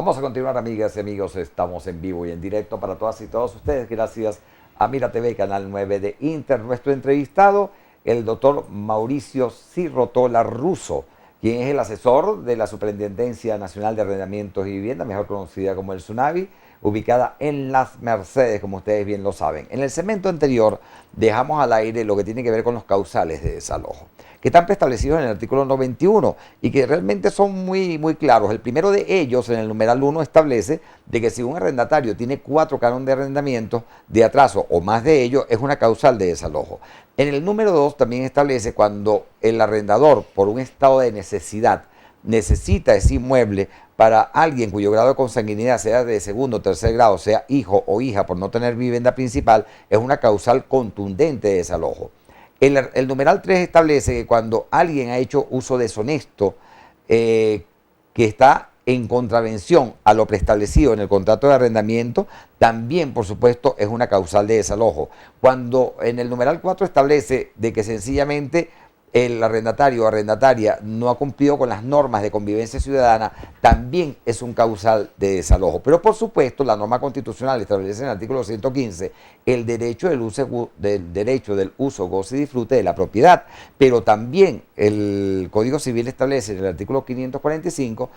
Vamos a continuar, amigas y amigos. Estamos en vivo y en directo para todas y todos ustedes. Gracias a Mira TV, Canal 9 de Inter. Nuestro entrevistado, el doctor Mauricio Cirrotola Russo, quien es el asesor de la Superintendencia Nacional de Arrendamientos y Vivienda, mejor conocida como el SUNAVI, ubicada en Las Mercedes, como ustedes bien lo saben. En el segmento anterior dejamos al aire lo que tiene que ver con los causales de desalojo, que están preestablecidos en el artículo 91 y que realmente son muy claros. El primero de ellos, en el numeral 1, establece de que si un arrendatario tiene 4 cánones de arrendamiento de atraso o más de ellos, es una causal de desalojo. En el número 2 también establece cuando el arrendador, por un estado de necesidad, necesita ese inmueble para alguien cuyo grado de consanguinidad sea de segundo o tercer grado, sea hijo o hija por no tener vivienda principal, es una causal contundente de desalojo. El numeral 3 establece que cuando alguien ha hecho uso deshonesto que está en contravención a lo preestablecido en el contrato de arrendamiento, también, por supuesto, es una causal de desalojo. Cuando en el numeral 4 establece de que sencillamente el arrendatario o arrendataria no ha cumplido con las normas de convivencia ciudadana, también es un causal de desalojo. Pero por supuesto, la norma constitucional establece en el artículo 115 el derecho del uso, goce y disfrute de la propiedad, pero también el Código Civil establece en el artículo 545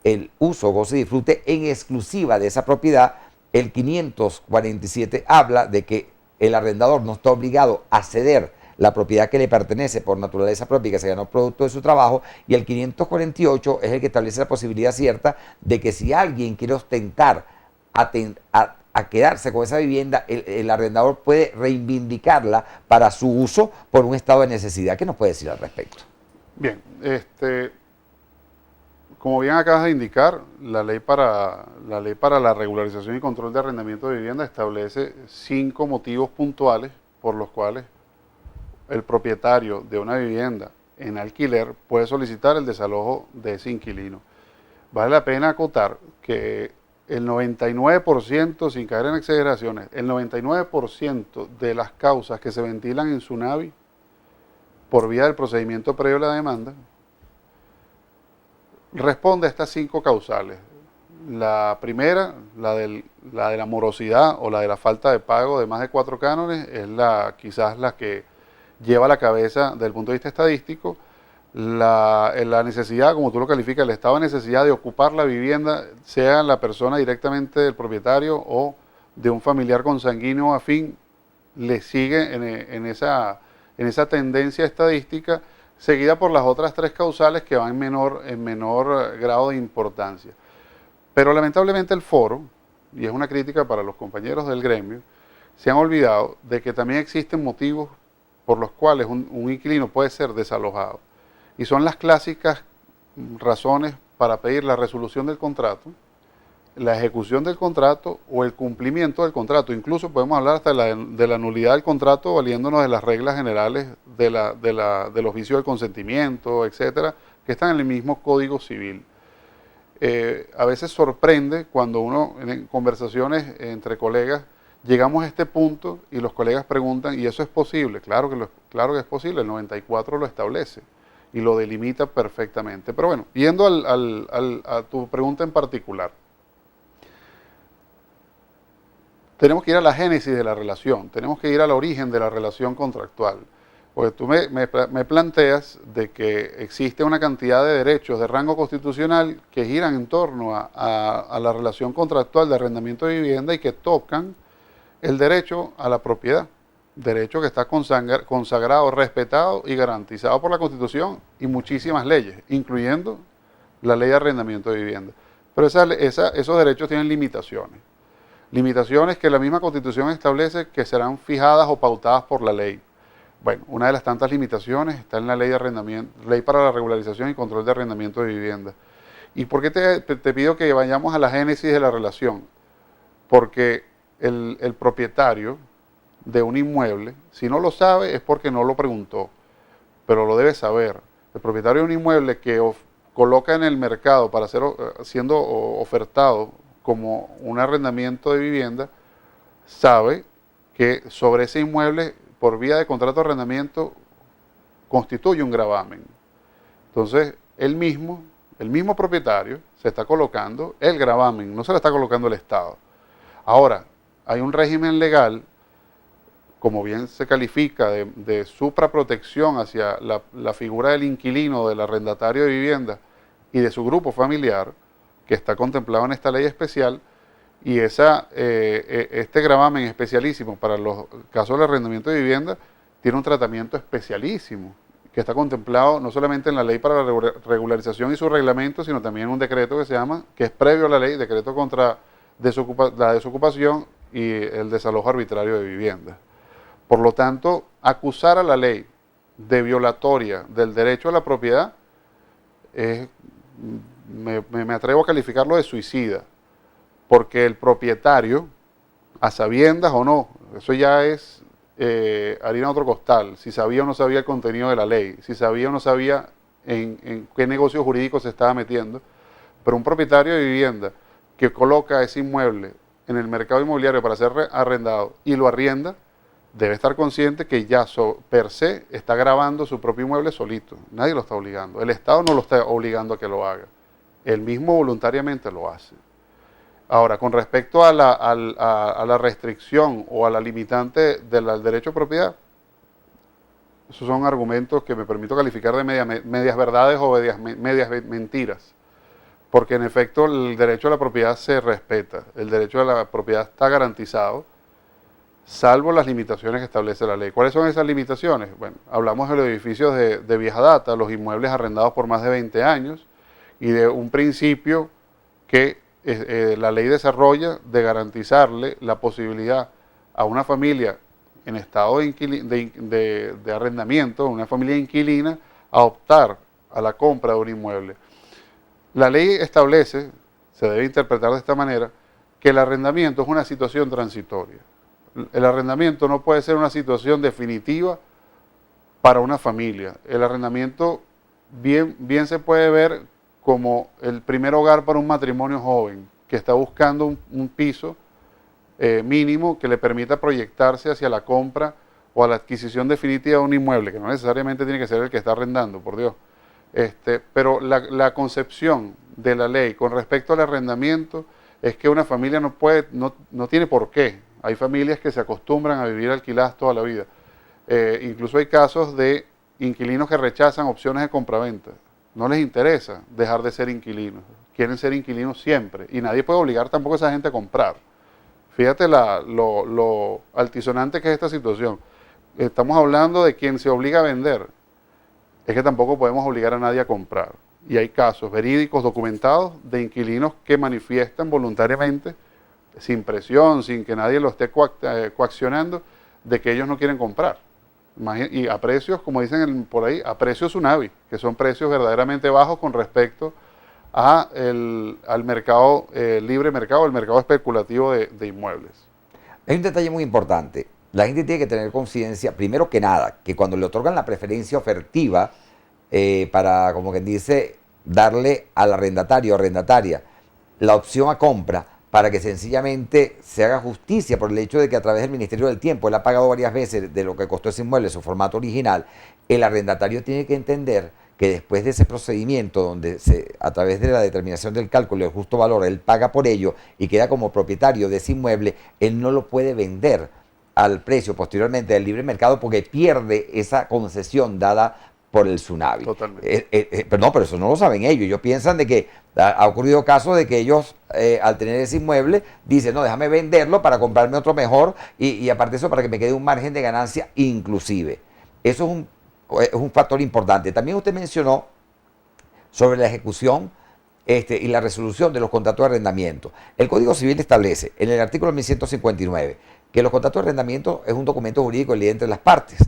el uso, goce y disfrute en exclusiva de esa propiedad. El 547 habla de que el arrendador no está obligado a ceder la propiedad que le pertenece por naturaleza propia y que se ganó producto de su trabajo, y el 548 es el que establece la posibilidad cierta de que si alguien quiere ostentar a quedarse con esa vivienda, el arrendador puede reivindicarla para su uso por un estado de necesidad. ¿Qué nos puede decir al respecto? Bien, como bien acabas de indicar, la ley para la regularización y control de arrendamiento de vivienda establece 5 motivos puntuales por los cuales el propietario de una vivienda en alquiler puede solicitar el desalojo de ese inquilino. Vale la pena acotar que el 99%, sin caer en exageraciones, el 99% de las causas que se ventilan en SUNAVI por vía del procedimiento previo a la demanda responde a estas 5 causales. La primera, la de la morosidad o la de la falta de pago de más de 4 cánones, es quizás la que lleva a la cabeza desde el punto de vista estadístico. La necesidad, como tú lo calificas, el estado de necesidad de ocupar la vivienda, sea la persona directamente del propietario o de un familiar consanguíneo afín, le sigue en esa tendencia estadística, seguida por las otras 3 causales que van en menor grado de importancia. Pero lamentablemente el foro, y es una crítica para los compañeros del gremio, se han olvidado de que también existen motivos por los cuales un inquilino puede ser desalojado. Y son las clásicas razones para pedir la resolución del contrato, la ejecución del contrato o el cumplimiento del contrato. Incluso podemos hablar hasta de la nulidad del contrato valiéndonos de las reglas generales del oficio del consentimiento, etcétera, que están en el mismo Código Civil. A veces sorprende cuando uno en conversaciones entre colegas llegamos a este punto y los colegas preguntan, ¿y eso es posible? Claro que es posible, el 94 lo establece y lo delimita perfectamente. Pero bueno, yendo a tu pregunta en particular, tenemos que ir a la génesis de la relación, tenemos que ir al origen de la relación contractual. Porque tú me planteas de que existe una cantidad de derechos de rango constitucional que giran en torno a la relación contractual de arrendamiento de vivienda y que tocan el derecho a la propiedad, derecho que está consagrado, respetado y garantizado por la Constitución y muchísimas leyes, incluyendo la ley de arrendamiento de vivienda. Pero esos derechos tienen limitaciones. Limitaciones que la misma Constitución establece que serán fijadas o pautadas por la ley. Bueno, una de las tantas limitaciones está en la ley de arrendamiento, ley para la regularización y control de arrendamiento de vivienda. ¿Y por qué te pido que vayamos a la génesis de la relación? Porque el propietario de un inmueble, si no lo sabe es porque no lo preguntó, pero lo debe saber. El propietario de un inmueble que coloca en el mercado para siendo ofertado como un arrendamiento de vivienda, sabe que sobre ese inmueble, por vía de contrato de arrendamiento, constituye un gravamen. Entonces, él mismo el mismo propietario se está colocando el gravamen, no se lo está colocando el Estado. Ahora, hay un régimen legal, como bien se califica, de supraprotección hacia la figura del inquilino, del arrendatario de vivienda y de su grupo familiar, que está contemplado en esta ley especial, y este gravamen especialísimo para los casos de arrendamiento de vivienda tiene un tratamiento especialísimo, que está contemplado no solamente en la ley para la regularización y su reglamento, sino también en un decreto que es previo a la ley, decreto contra la desocupación y el desalojo arbitrario de vivienda. Por lo tanto, acusar a la ley de violatoria del derecho a la propiedad me atrevo a calificarlo de suicida, porque el propietario, a sabiendas o no, eso ya es harina de otro costal, si sabía o no sabía el contenido de la ley, si sabía o no sabía en qué negocio jurídico se estaba metiendo, pero un propietario de vivienda que coloca ese inmueble en el mercado inmobiliario para ser arrendado y lo arrienda, debe estar consciente que ya per se está grabando su propio inmueble solito. Nadie lo está obligando. El Estado no lo está obligando a que lo haga. Él mismo voluntariamente lo hace. Ahora, con respecto a la restricción o a la limitante del derecho a propiedad, esos son argumentos que me permito calificar de medias verdades o medias mentiras. Porque en efecto el derecho a la propiedad se respeta. El derecho a la propiedad está garantizado, salvo las limitaciones que establece la ley. ¿Cuáles son esas limitaciones? Bueno, hablamos de los edificios de vieja data, los inmuebles arrendados por más de 20 años y de un principio que la ley desarrolla de garantizarle la posibilidad a una familia en estado de arrendamiento, una familia inquilina, a optar a la compra de un inmueble. La ley establece, se debe interpretar de esta manera, que el arrendamiento es una situación transitoria. El arrendamiento no puede ser una situación definitiva para una familia. El arrendamiento bien se puede ver como el primer hogar para un matrimonio joven que está buscando un piso mínimo que le permita proyectarse hacia la compra o a la adquisición definitiva de un inmueble, que no necesariamente tiene que ser el que está arrendando, por Dios. Pero la concepción de la ley con respecto al arrendamiento es que una familia no tiene por qué. Hay familias que se acostumbran a vivir alquiladas toda la vida. Incluso hay casos de inquilinos que rechazan opciones de compraventa. No les interesa dejar de ser inquilinos. Quieren ser inquilinos siempre. Y nadie puede obligar tampoco a esa gente a comprar. Fíjate lo altisonante que es esta situación. Estamos hablando de quien se obliga a vender. Es que tampoco podemos obligar a nadie a comprar. Y hay casos verídicos, documentados, de inquilinos que manifiestan voluntariamente, sin presión, sin que nadie lo esté coaccionando, de que ellos no quieren comprar. Y a precios, como dicen por ahí, a precios tsunami, que son precios verdaderamente bajos con respecto al mercado, libre mercado, el mercado especulativo de inmuebles. Hay un detalle muy importante. La gente tiene que tener conciencia, primero que nada, que cuando le otorgan la preferencia ofertiva para, como quien dice, darle al arrendatario o arrendataria la opción a compra, para que sencillamente se haga justicia por el hecho de que a través del Ministerio del Tiempo él ha pagado varias veces de lo que costó ese inmueble, su formato original. El arrendatario tiene que entender que después de ese procedimiento donde a través de la determinación del cálculo del justo valor, él paga por ello y queda como propietario de ese inmueble, él no lo puede vender al precio posteriormente del libre mercado porque pierde esa concesión dada por el tsunami. Totalmente. Pero no, pero eso no lo saben ellos. Ellos piensan de que ha ocurrido casos de que ellos, al tener ese inmueble, dicen, no, déjame venderlo para comprarme otro mejor y aparte de eso, para que me quede un margen de ganancia inclusive. Eso es un factor importante. También usted mencionó sobre la ejecución y la resolución de los contratos de arrendamiento. El Código Civil establece en el artículo 1159 que los contratos de arrendamiento es un documento jurídico de ley entre las partes.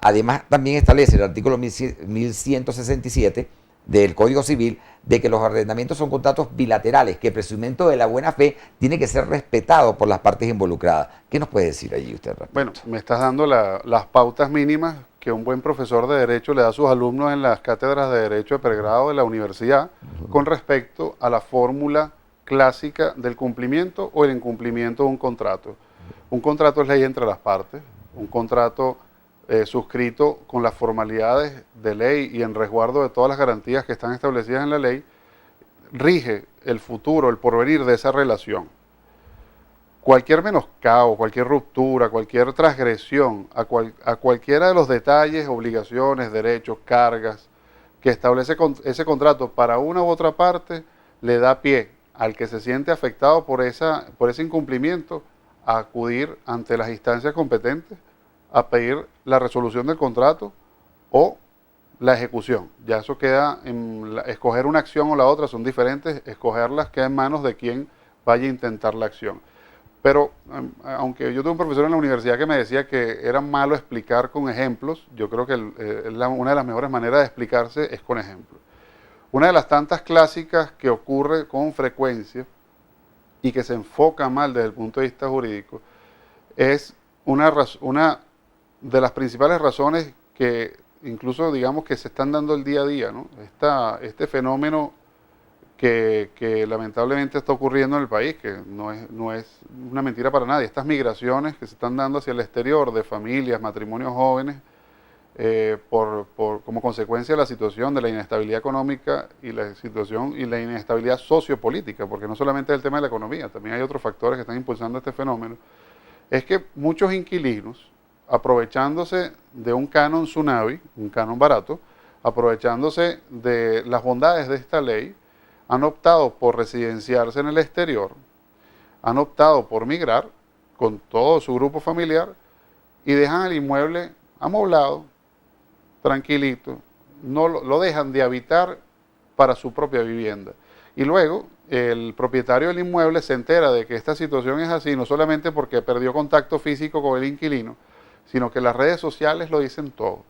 Además, también establece el artículo 1167 del Código Civil de que los arrendamientos son contratos bilaterales, que el presumiendo de la buena fe tiene que ser respetado por las partes involucradas. ¿Qué nos puede decir allí usted? Bueno, me estás dando las pautas mínimas que un buen profesor de Derecho le da a sus alumnos en las cátedras de Derecho de pregrado de la universidad con respecto a la fórmula clásica del cumplimiento o el incumplimiento de un contrato. Un contrato es ley entre las partes, un contrato suscrito con las formalidades de ley y en resguardo de todas las garantías que están establecidas en la ley, rige el futuro, el porvenir de esa relación. Cualquier menoscabo, cualquier ruptura, cualquier transgresión a cualquiera de los detalles, obligaciones, derechos, cargas que establece ese contrato para una u otra parte, le da pie al que se siente afectado por ese incumplimiento a acudir ante las instancias competentes a pedir la resolución del contrato o la ejecución. Ya eso queda en escoger una acción o la otra, son diferentes, escogerlas queda en manos de quien vaya a intentar la acción. Pero aunque yo tuve un profesor en la universidad que me decía que era malo explicar con ejemplos, yo creo que una de las mejores maneras de explicarse es con ejemplos. Una de las tantas clásicas que ocurre con frecuencia y que se enfoca mal desde el punto de vista jurídico es una de las principales razones que incluso digamos que se están dando el día a día, ¿no? Este fenómeno que lamentablemente está ocurriendo en el país, que no es una mentira para nadie, estas migraciones que se están dando hacia el exterior de familias, matrimonios jóvenes, como consecuencia de la situación de la inestabilidad económica y la situación y la inestabilidad sociopolítica, porque no solamente es el tema de la economía, también hay otros factores que están impulsando este fenómeno, es que muchos inquilinos, aprovechándose de un canon tsunami, un canon barato, aprovechándose de las bondades de esta ley, han optado por residenciarse en el exterior, han optado por migrar con todo su grupo familiar y dejan el inmueble amoblado, tranquilito, no lo dejan de habitar para su propia vivienda. Y luego el propietario del inmueble se entera de que esta situación es así, no solamente porque perdió contacto físico con el inquilino, sino que las redes sociales lo dicen todo.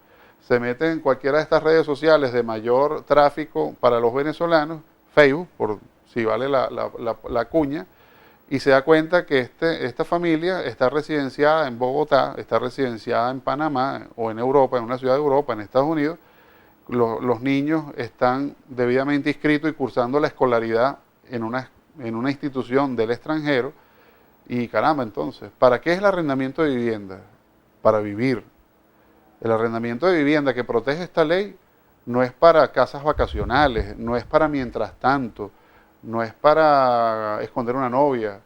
Se mete en cualquiera de estas redes sociales de mayor tráfico para los venezolanos, Facebook, por si vale la cuña, y se da cuenta que esta familia está residenciada en Bogotá, está residenciada en Panamá o en Europa, en una ciudad de Europa, en Estados Unidos. Los niños están debidamente inscritos y cursando la escolaridad en una institución del extranjero. Y caramba, entonces, ¿para qué es el arrendamiento de vivienda? Para vivir. El arrendamiento de vivienda que protege esta ley no es para casas vacacionales, no es para mientras tanto, no es para esconder una novia,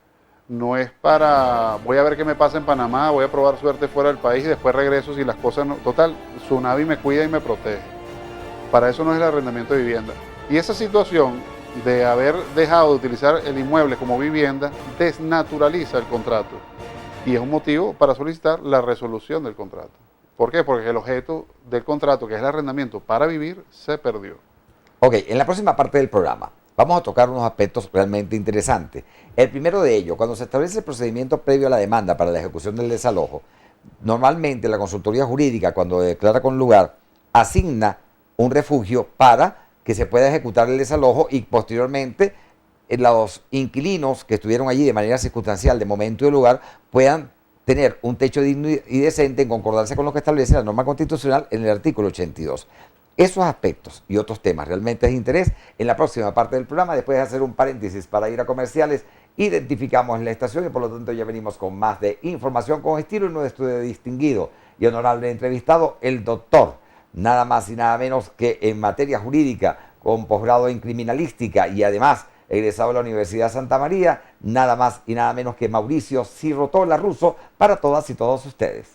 no es para voy a ver qué me pasa en Panamá, voy a probar suerte fuera del país y después regreso si las cosas no... Total, Tsunami me cuida y me protege. Para eso no es el arrendamiento de vivienda. Y esa situación de haber dejado de utilizar el inmueble como vivienda desnaturaliza el contrato y es un motivo para solicitar la resolución del contrato. ¿Por qué? Porque el objeto del contrato, que es el arrendamiento para vivir, se perdió. Ok, en la próxima parte del programa vamos a tocar unos aspectos realmente interesantes. El primero de ellos, cuando se establece el procedimiento previo a la demanda para la ejecución del desalojo, normalmente la consultoría jurídica, cuando declara con lugar, asigna un refugio para que se pueda ejecutar el desalojo y posteriormente los inquilinos que estuvieron allí de manera circunstancial, de momento y de lugar, puedan tener un techo digno y decente en concordancia con lo que establece la norma constitucional en el artículo 82. Esos aspectos y otros temas realmente de interés en la próxima parte del programa. Después de hacer un paréntesis para ir a comerciales, identificamos la estación y por lo tanto ya venimos con más de información con estilo en nuestro distinguido y honorable entrevistado, el doctor, nada más y nada menos que en materia jurídica, con posgrado en criminalística y además egresado de la Universidad Santa María, nada más y nada menos que Mauricio Cirrotola Russo, para todas y todos ustedes.